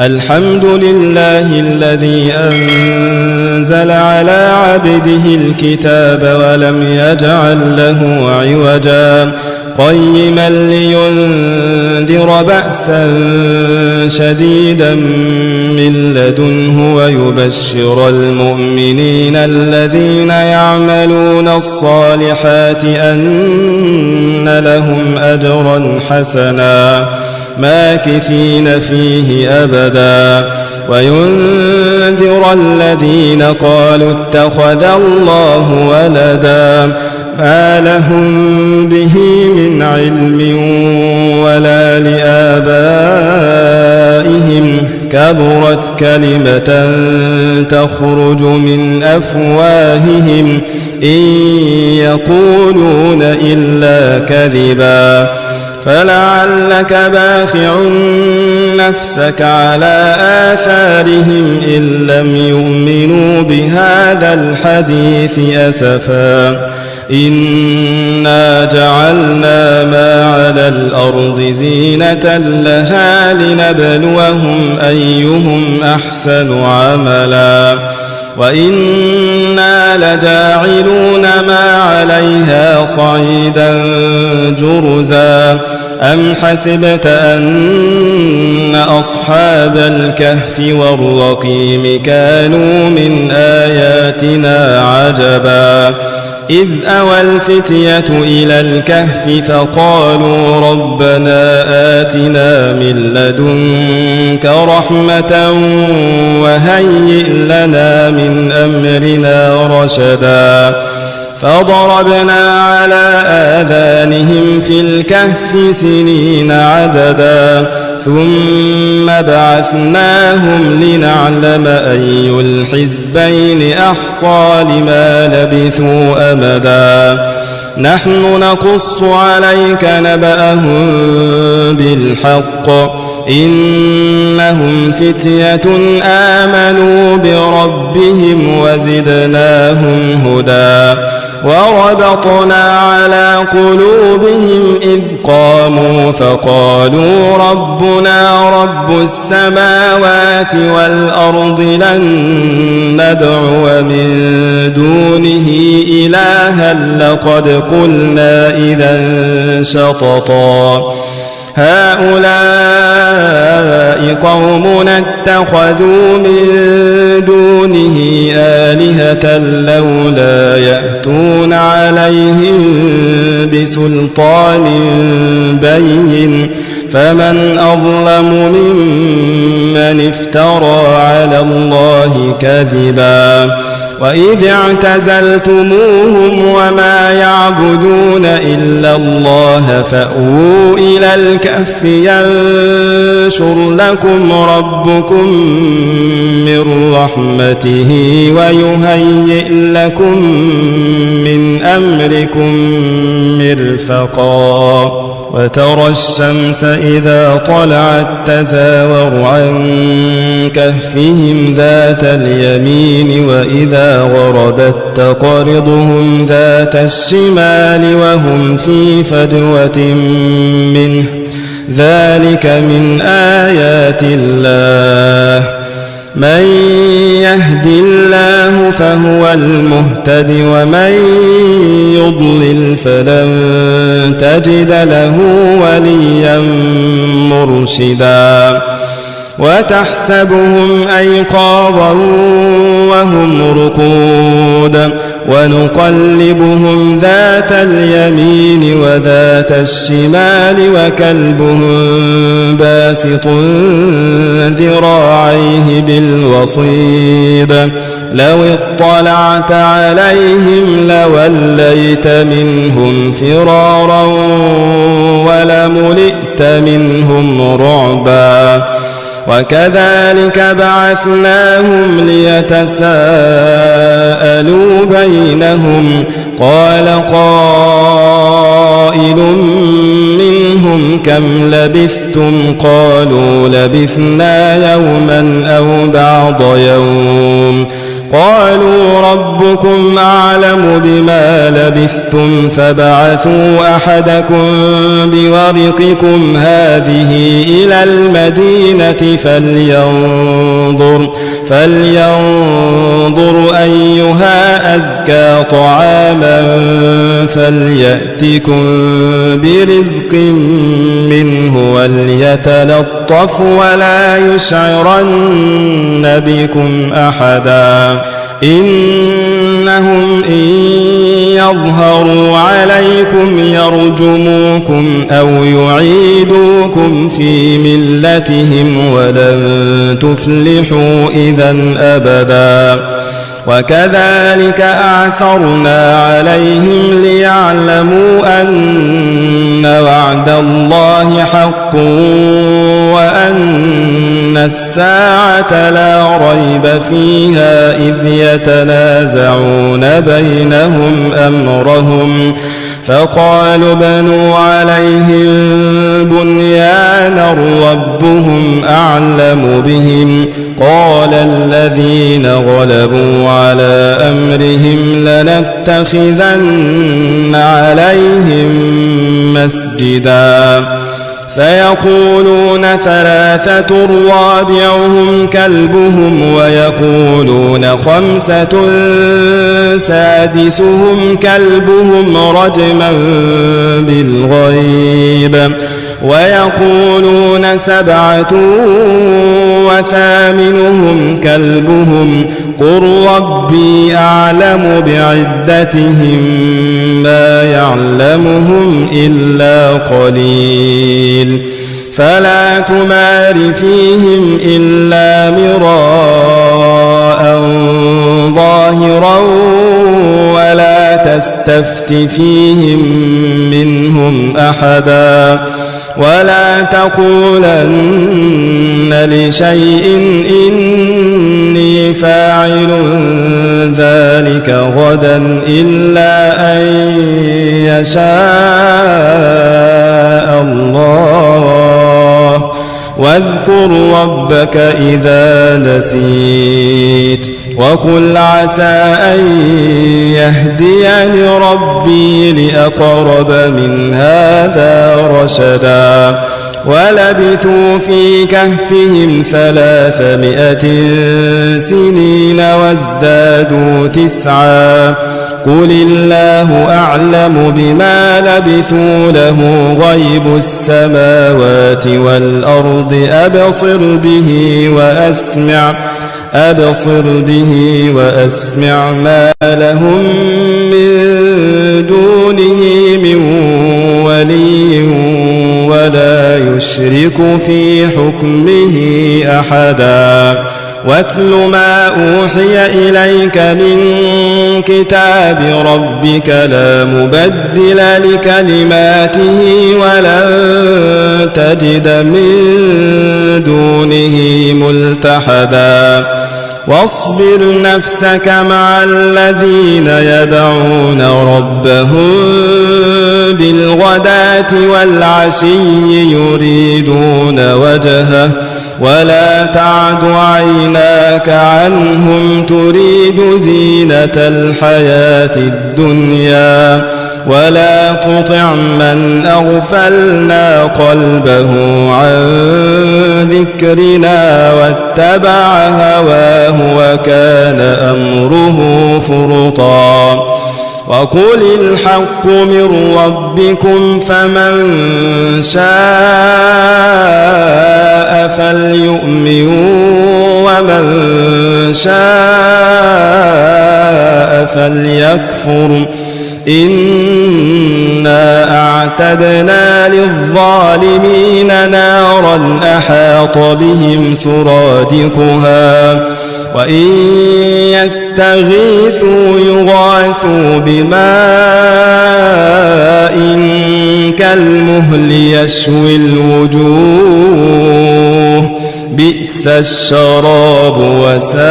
الحمد لله الذي أنزل على عبده الكتاب ولم يجعل له عوجا قيما لينذر بأسا شديدا من لدنه ويبشر المؤمنين الذين يعملون الصالحات أن لهم أجرا حسنا ماكثين فيه أبدا وينذر الذين قالوا اتخذ الله ولدا ما لهم به من علم ولا لآبائهم كبرت كلمة تخرج من أفواههم إن يقولون إلا كذبا فلعلك باخع نفسك على آثارهم إن لم يؤمنوا بهذا الحديث أسفا إنا جعلنا ما على الأرض زينة لها لنبلوهم أيهم أحسن عملا وإنا لجاعلون ما عليها صعيدا جرزا أم حسبت أن أصحاب الكهف والرقيم كانوا من آياتنا عجبا إذ أوى الفتية إلى الكهف فقالوا ربنا آتنا من لدنك رحمة وهيئ لنا من أمرنا رشدا فضربنا على آذانهم في الكهف سنين عددا ثم بعثناهم لنعلم أي الحزبين أحصى لما لبثوا أمدا نحن نقص عليك نبأهم بالحق إنهم فتية آمنوا بربهم وزدناهم هدى وربطنا على قلوبهم إذ قاموا فقالوا ربنا رب السماوات والأرض لن ندعو من دونه إلها لقد قلنا إذا شططا هؤلاء قومنا اتخذوا من دونه آلهة لولا يأتون عليهم بسلطان بين فمن أظلم ممن افترى على الله كذبا وإذ اعتزلتموهم وما يعبدون إلا الله فأووا إلى الكهف ينشر لكم ربكم من رحمته ويهيئ لكم من أمركم مرفقا وترى الشمس إذا طلعت تزاور عن كهفهم ذات اليمين وإذا غربت تقرضهم ذات الشمال وهم في فجوة منه ذلك من آيات الله من يهد الله فهو المهتد ومن يضلل فلن تجد له وليا مرشدا وتحسبهم أيقاظا وهم رقود ونقلبهم ذات اليمين وذات الشمال وكلبهم باسط ذراعيه بالوصيد لو اطلعت عليهم لوليت منهم فرارا ولملئت منهم رعبا وكذلك بعثناهم ليتساءلوا بينهم قال قائل منهم كم لبثتم قالوا لبثنا يوما أو بعض يوم قالوا ربكم أعلم بما لبثتم فابعثوا أحدكم بورقكم هذه إلى المدينة فلينظر أيها أزكى طعاما فليأتكم برزق منه وليتلطف ولا يشعرن بكم أحدا إنهم إن يظهروا عليكم يرجموكم أو يعيدوكم في ملتهم ولن تفلحوا إذا أبدا وكذلك أعثرنا عليهم ليعلموا أن وعد الله حق وأن الساعة لا ريب فيها إذ يتنازعون بينهم أمرهم فقالوا بنوا عليهم بنيانا ربهم أعلم بهم قال الذين غلبوا على أمرهم لنتخذن عليهم مسجدا سيقولون ثلاثة رابعهم كلبهم ويقولون خمسة سادسهم كلبهم رجما بالغيب ويقولون سبعة وثامنهم كلبهم قل ربي أعلم بعدتهم ما يعلمهم إلا قليل فلا تمار فيهم إلا مراء ظاهرا ولا تستفت فيهم منهم أحدا ولا تقولن لشيء إني فاعل ذلك غدا إلا أن يشاء الله واذكر ربك إذا نسيت وقل عسى أن يهديني ربي لأقرب من هذا رشدا ولبثوا في كهفهم 300 سنين وازدادوا 9 قل الله أعلم بما لبثوا له غيب السماوات والأرض أبصر به وأسمع ما لهم من دونه من ولي ولا يشرك في حكمه أحدا واتل ما أوحي إليك من كتاب ربك لا مبدل لكلماته ولن تجد من دونه ملتحدا واصبر نفسك مع الذين يدعون ربهم بالغداة والعشي يريدون وجهه ولا تعد عيناك عنهم تريد زينة الحياة الدنيا ولا تطع من أغفلنا قلبه عن ذكرنا واتبع هواه وكان أمره فرطا وقل الحق من ربكم فمن شاء فليؤمن ومن شاء فليكفر إنا أعتدنا للظالمين نارا أحاط بهم سرادقها وإن يستغيثوا يغاثوا بماء كالمهل يشوي الوجوه بئس الشراب وساءت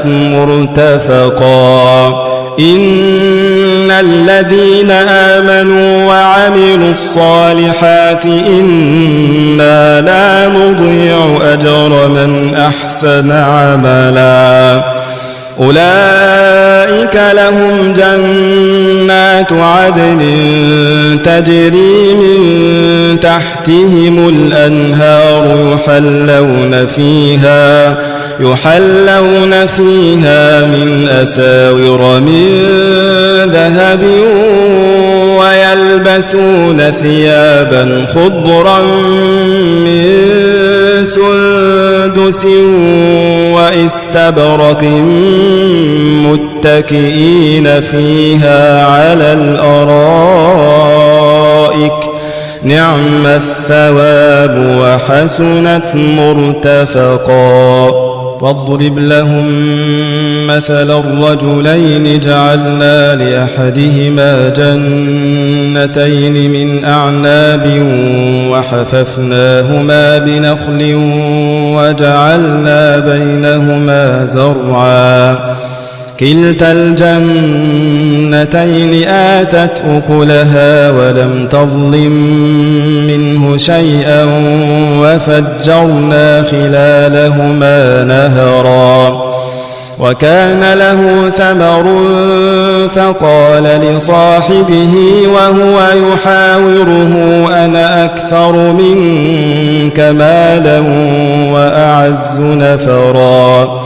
مرتفقا إن الذين آمنوا وعملوا وعملوا الصالحات إنا لا نضيع أجر من أحسن عملا أولئك لهم جنات عدن تجري من تحتهم الأنهار يحلون فيها من أساور من ذهب ويلبسون ثيابا خضرا من سندس واستبرق متكئين فيها على الأرائك نعم الثواب وحسنت مرتفقا واضرب لهم مثل الرجلين جعلنا لأحدهما جنتين من أعناب وحففناهما بنخل وجعلنا بينهما زرعا كلتا الجنتين آتت أكلها ولم تظلم منه شيئا وفجرنا خلالهما نهرا وكان له ثمر فقال لصاحبه وهو يحاوره أنا أكثر منك مالا وأعز نفرا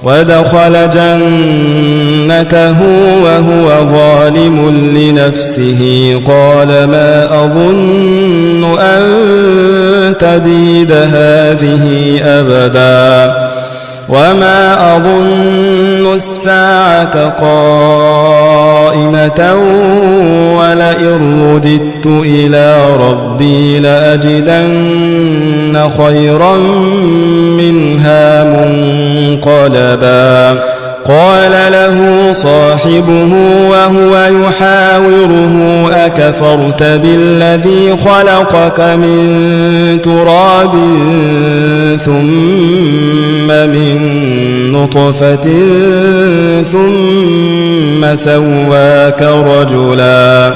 ودخل جنته وهو ظالم لنفسه قال ما أظن أن تبيد هذه أبدا وما أظن الساعة قائمة ولئن رددت إلى ربي لأجدن خيرا منها منقلبا قال له صاحبه وهو يحاوره أكفرت بالذي خلقك من تراب ثم من نطفة ثم سواك رجلا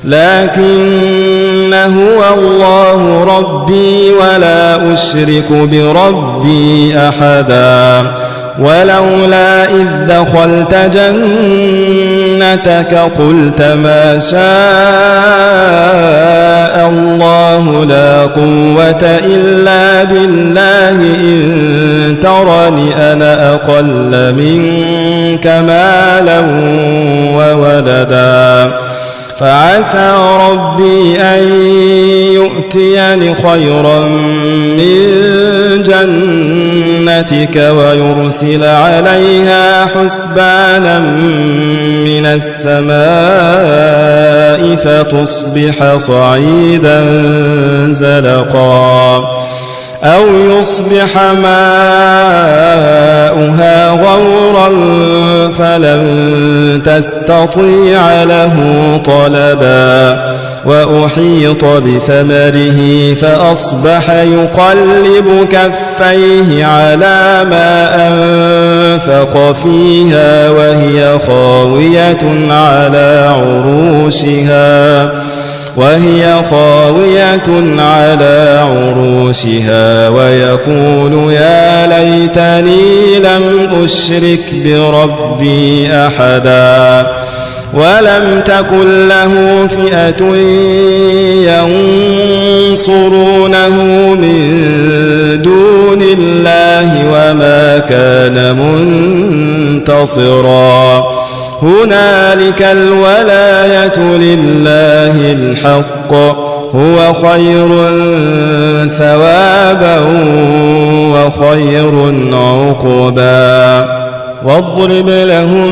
لكن هو الله ربي ولا أشرك بربي أحدا ولولا إذ دخلت جنتك قلت ما شاء الله لا قوة إلا بالله إن ترني أنا أقل منك مالا وولدا فعسى ربي أن يؤتيني خيرا من جنتك ويرسل عليها حسبانا من السماء فتصبح صعيدا زلقا أو يصبح ماؤها غورا فلن تستطيع له طلبا وأحيط بثمره فأصبح يقلب كفيه على ما أنفق فيها وهي خاوية على عروشها ويقول يا ليتني لم أشرك بربي أحدا ولم تكن له فئة ينصرونه من دون الله وما كان منتصرا هنالك الولاية لله الحق هو خير ثوابا وخير عقبا واضرب لهم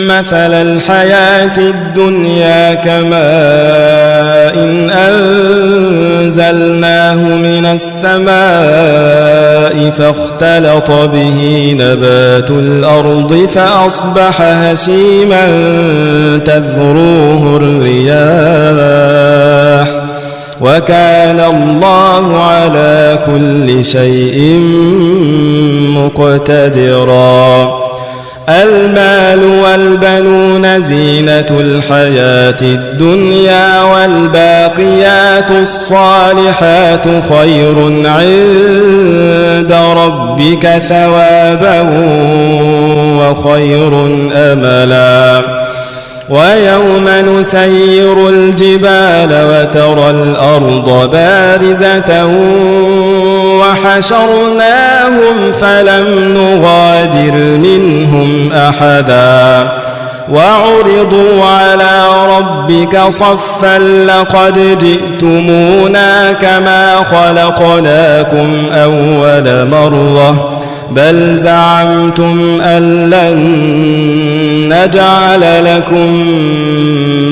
مثل الحياة الدنيا كماء إن أنزلناه من السماء فاختلط به نبات الأرض فأصبح هشيما تذروه الرياح وكان الله على كل شيء مقتدرا المال والبنون زينة الحياة الدنيا والباقيات الصالحات خير عند ربك ثوابا وخير أملا ويوم نسير الجبال وترى الأرض بارزة وحشرناهم فلم نغادر منهم أحدا وعرضوا على ربك صفا لقد جئتمونا كما خلقناكم أول مرة بل زعمتم أن لن نجعل لكم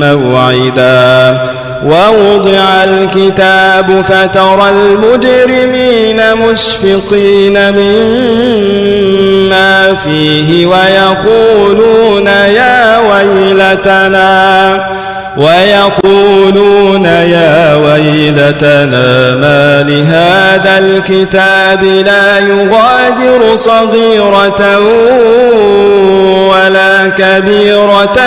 موعدا ووضع الكتاب فترى المجرمين مشفقين مما فيه ويقولون يا ويلتنا ما لهذا الكتاب لا يغادر صغيرة ولا كبيرة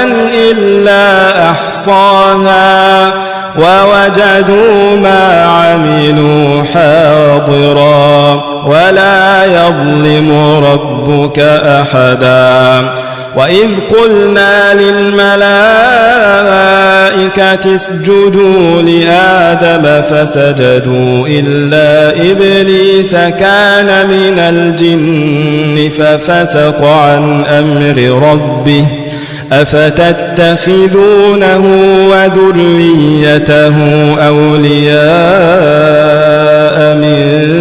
إلا أحصاها ووجدوا ما عملوا حاضرا ولا يظلم ربك أحدا وإذ قلنا للملائكة اسجدوا لآدم فسجدوا إلا إبليس كان من الجن ففسق عن أمر ربه أفتتخذونه وذريته أولياء من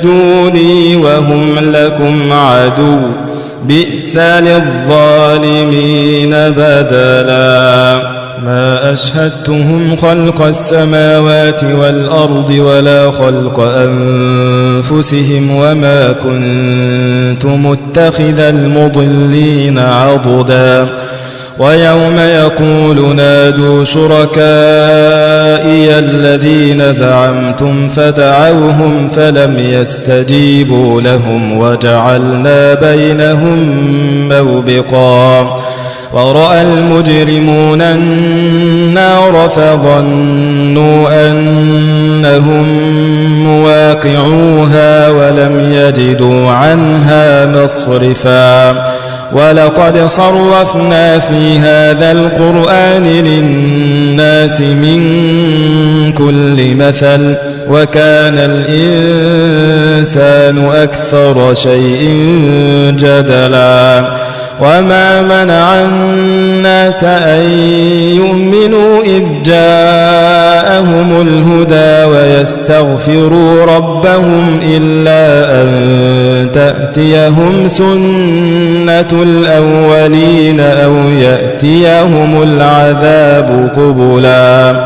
دوني وهم لكم عدو بئس للظالمين بدلا ما أشهدتهم خلق السماوات والأرض ولا خلق أنفسهم وما كنت متخذ المضلين عضدا ويوم يقول نادوا شركائي الذين زعمتم فدعوهم فلم يستجيبوا لهم وجعلنا بينهم موبقا ورأى المجرمون النار فظنوا أنهم مواقعوها ولم يجدوا عنها مصرفا ولقد صرفنا في هذا القرآن للناس من كل مثل وكان الإنسان أكثر شيء جدلا وما منع الناس أن يؤمنوا إذ جاءهم الهدى ويستغفروا ربهم إلا أن تأتيهم سنة الأولين أو يأتيهم العذاب قبلا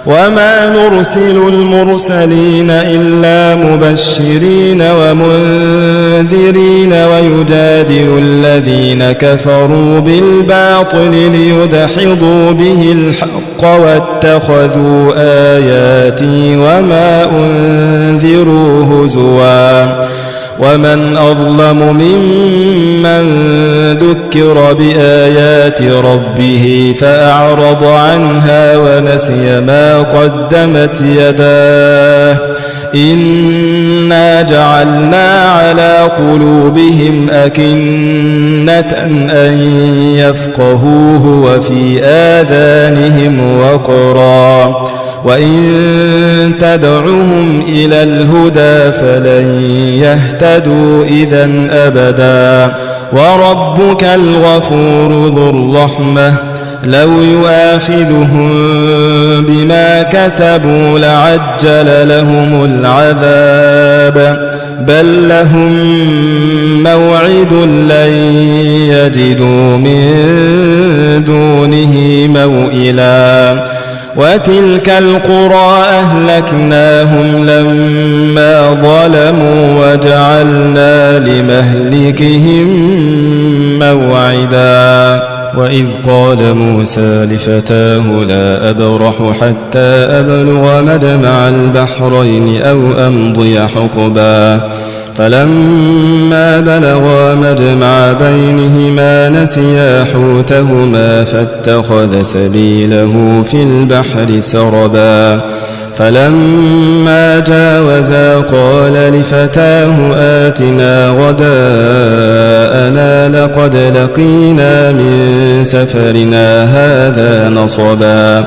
وما نرسل المرسلين إلا مبشرين ومنذرين ويجادل الذين كفروا بالباطل ليدحضوا به الحق واتخذوا آياتي وما أنذروا هزوا ومن أظلم ممن ذكر بآيات ربه فأعرض عنها ونسي ما قدمت يداه إنا جعلنا على قلوبهم أكنة أن يفقهوه وفي آذانهم وقرا وإن تدعهم إلى الهدى فلن يهتدوا إذا أبدا وربك الغفور ذو الرحمة لو يؤاخذهم بما كسبوا لعجل لهم العذاب بل لهم موعد لن يجدوا من دونه موئلا وتلك القرى أهلكناهم لما ظلموا وجعلنا لمهلكهم موعدا وإذ قال موسى لفتاه لا أبرح حتى أبلغ مجمع البحرين أو أمضي حقبا فلما بلغا مجمع بينهما نسيا حوتهما فاتخذ سبيله في البحر سربا فلما جاوزا قال لفتاه آتنا غداءنا لقد لقينا من سفرنا هذا نصبا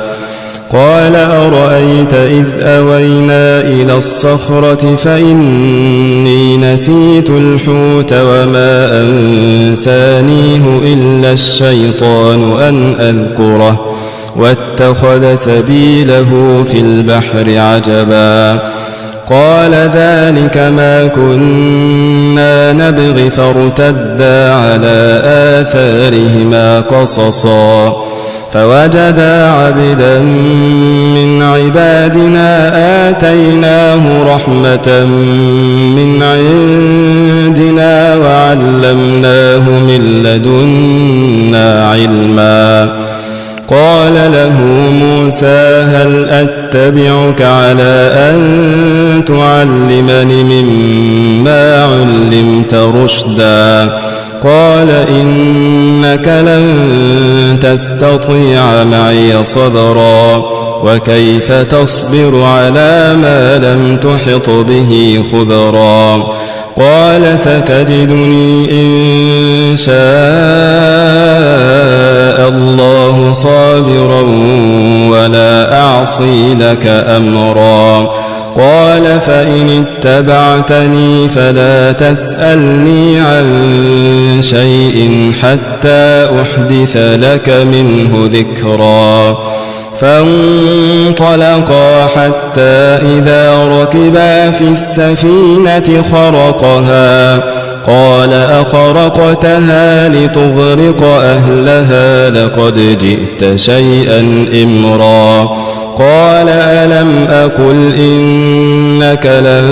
قال أرأيت إذ أوينا إلى الصخرة فإني نسيت الحوت وما أنسانيه إلا الشيطان أن أذكره واتخذ سبيله في البحر عجبا قال ذلك ما كنا نبغي فارتدا على آثارهما قصصا فوجدا عبدا من عبادنا آتيناه رحمة من عندنا وعلمناه من لدنا علما قال له موسى هل أتبعك على أن تعلمني مما علمت رشدا قال إنك لن تستطيع معي صبرا وكيف تصبر على ما لم تحط به خبرا قال ستجدني إن شاء الله صابرا ولا أعصي لك أمرا قال فإن اتبعتني فلا تسألني عن شيء حتى أحدث لك منه ذكرا فانطلقا حتى إذا ركبا في السفينة خرقها قال أخرقتها لتغرق أهلها لقد جئت شيئا إمرا قال ألم أقل إنك لن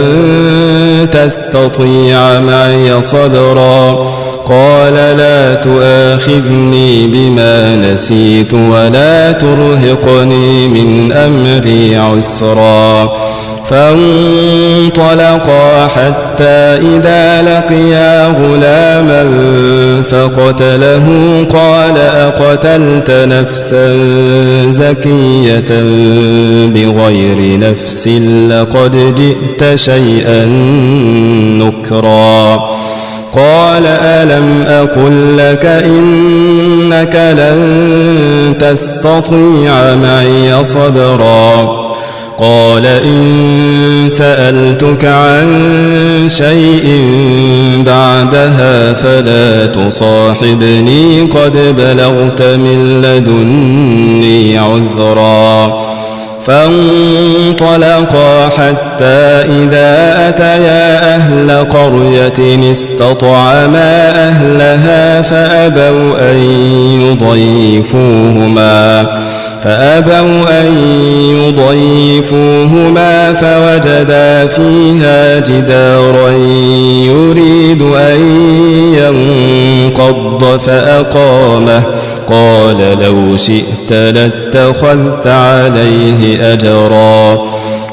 تستطيع معي صبرا قال لا تؤاخذني بما نسيت ولا ترهقني من أمري عسرا فانطلقا حتى إذا لقيا غلاما فقتله قال أقتلت نفسا زكية بغير نفس لقد جئت شيئا نكرا قال ألم أقل لك إنك لن تستطيع معي صبرا قال إن سألتك عن شيء بعدها فلا تصاحبني قد بلغت من لدني عذرا فانطلقا حتى إذا أتيا أهل قرية استطعما أهلها فأبوا أن يضيفوهما فوجدا فيها جدارا يريد أن ينقض فأقامه قال لو شئت لاتخذت عليه أجرا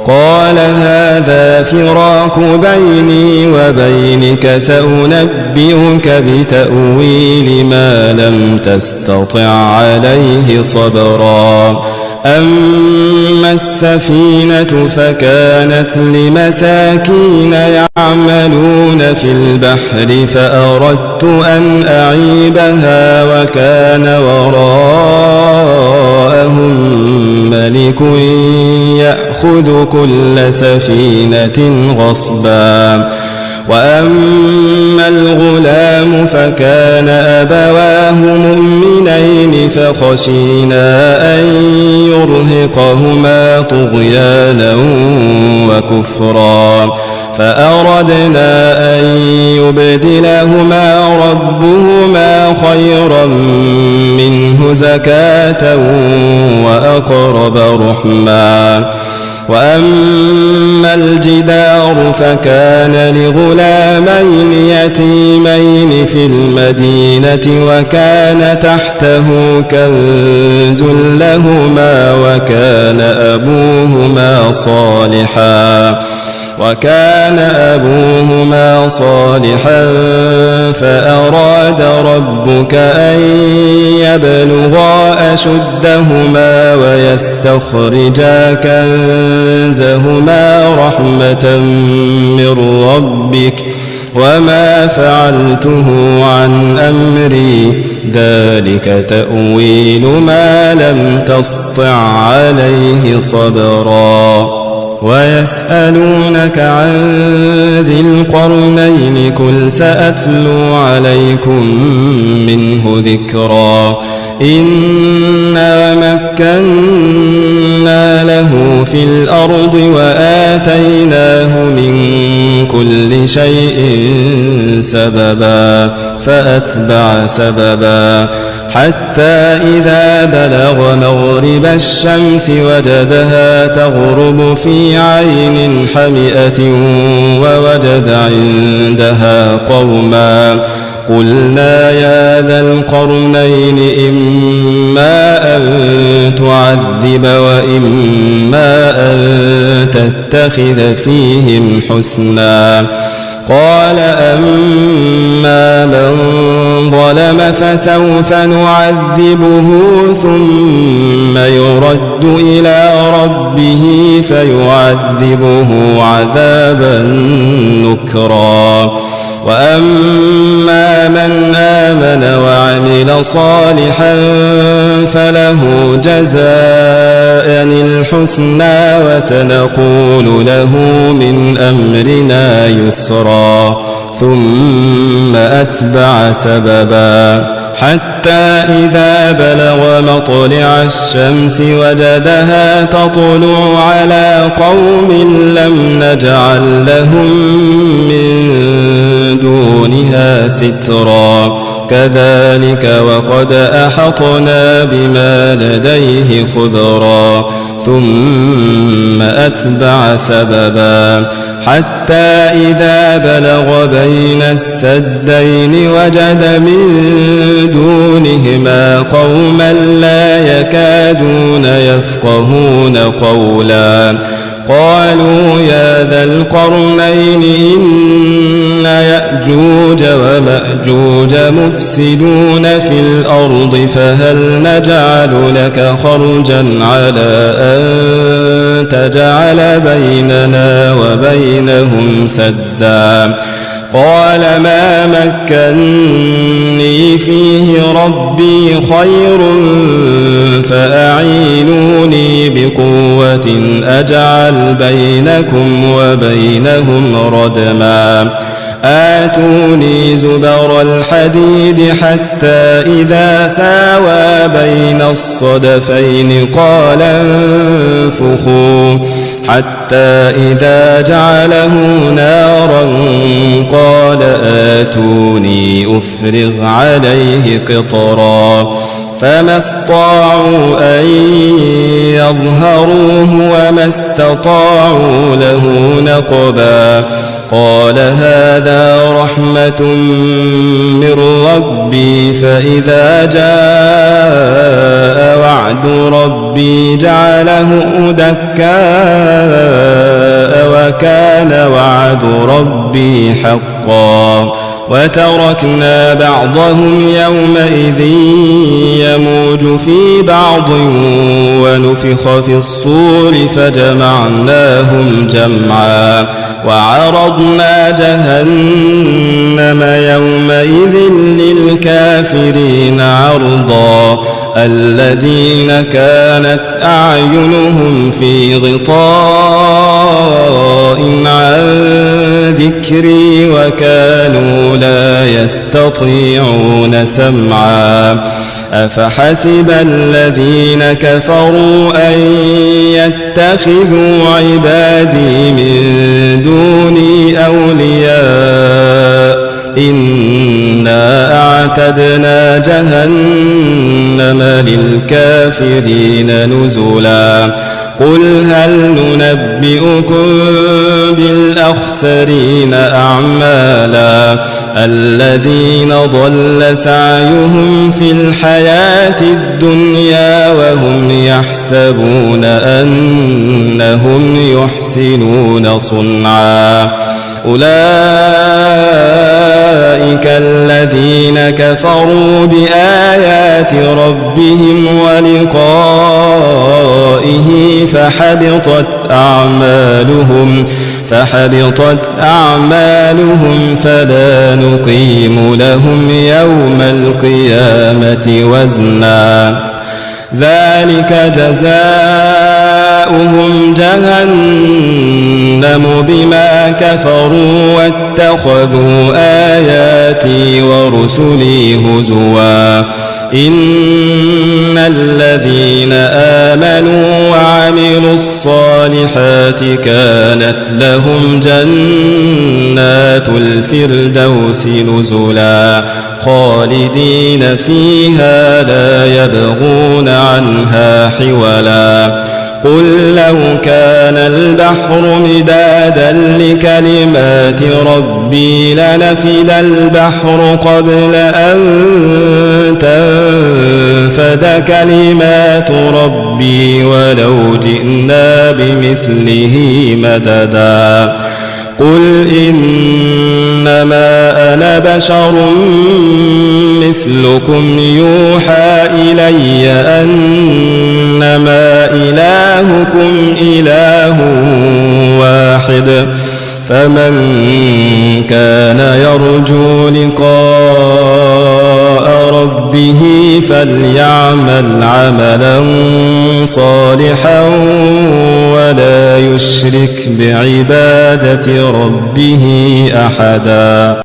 قال هذا فراق بيني وبينك سأنبئك بتأويل ما لم تستطع عليه صبرا أما السفينة فكانت لمساكين يعملون في البحر فأردت أن أعيبها وكان وراءهم ملك يأخذ كل سفينة غصبا وأما الغلام فكان أبواه مؤمنين فخشينا أن يرهقهما طغيانا وكفرا فأردنا أن يبدلهما ربهما خيرا منه زكاة وأقرب رحما وأما الجدار فكان لغلامين يتيمين في المدينة وكان تحته كنز لهما وكان أبوهما صالحا وكان أبوهما صالحا فأراد ربك أن يبلغا أشدهما ويستخرجا كنزهما رحمة من ربك وما فعلته عن أمري ذلك تأويل ما لم تسطع عليه صبرا ويسألونك عن ذي القرنين قل سأتلو عليكم منه ذكرا إنا مكنا له في الأرض وآتيناه من كل شيء سببا فأتبع سببا حتى إذا بلغ مغرب الشمس وجدها تغرب في عين حمئة ووجد عندها قوما قلنا يا ذا القرنين إما أن تعذب وإما أن تتخذ فيهم حسنا قال أما من ظلم فسوف نعذبه ثم يرد إلى ربه فيعذبه عذابا نكرا وأما من آمن وعمل صالحا فله جزاء الحسنى وسنقول له من أمرنا يسرا ثم أتبع سببا حتى إذا بلغ مطلع الشمس وجدها تطلع على قوم لم نجعل لهم من دونها سترا كذلك وقد أحطنا بما لديه خبرا ثم أتبع سببا حتى إذا بلغ بين السدين وجد من دونهما قوما لا يكادون يفقهون قولا قالوا يا ذا القرنين إن يأجوج ومأجوج مفسدون في الأرض فهل نجعل لك خرجا على أن تجعل بيننا وبينهم سدا قال ما مكني فيه ربي خير فأعينوني بقوة أجعل بينكم وبينهم ردما آتوني زبر الحديد حتى إذا ساوى بين الصدفين قال انفخوا حتى إذا جعله نارا قال آتوني أفرغ عليه قطرا فما استطاعوا أن يظهروه وما استطاعوا له نقبا قال هذا رحمة من ربي فإذا جاء وعد ربي جعله دكاء وكان وعد ربي حقا وتركنا بعضهم يومئذ يموج في بعض ونفخ في الصور فجمعناهم جمعا وعرضنا جهنم يومئذ للكافرين عرضا الذين كانت أعينهم في غطاء عن ذكري وكانوا لا يستطيعون سمعا أفحسب الذين كفروا أن يتخذوا عبادي من دوني أولياء إنا أعتدنا جهنم للكافرين نزلا قل هل ننبئكم بالأخسرين أعمالا الذين ضل سعيهم في الحياة الدنيا وهم يحسبون أنهم يحسنون صنعا أولئك الذين كفروا بآيات ربهم ولقائه فحبطت أعمالهم فلا نقيم لهم يوم القيامة وزنا ذلك جزاؤهم جهنم بما كفروا واتخذوا آياتي ورسلي هزوا إن الذين آمنوا وعملوا الصالحات كانت لهم جنات الفردوس نزلا خالدين فيها لا يبغون عنها حولا قل لو كان البحر مدادا لكلمات ربي لنفد البحر قبل أن تنفد كلمات ربي ولو جئنا بمثله مددا قل إنما أنا بشر مثلكم يوحى إلي أنما إلهكم إله واحد فمن كان يرجو لقاء ربه فليعمل عملا صالحا ولا يشرك بعبادة ربه أحدا.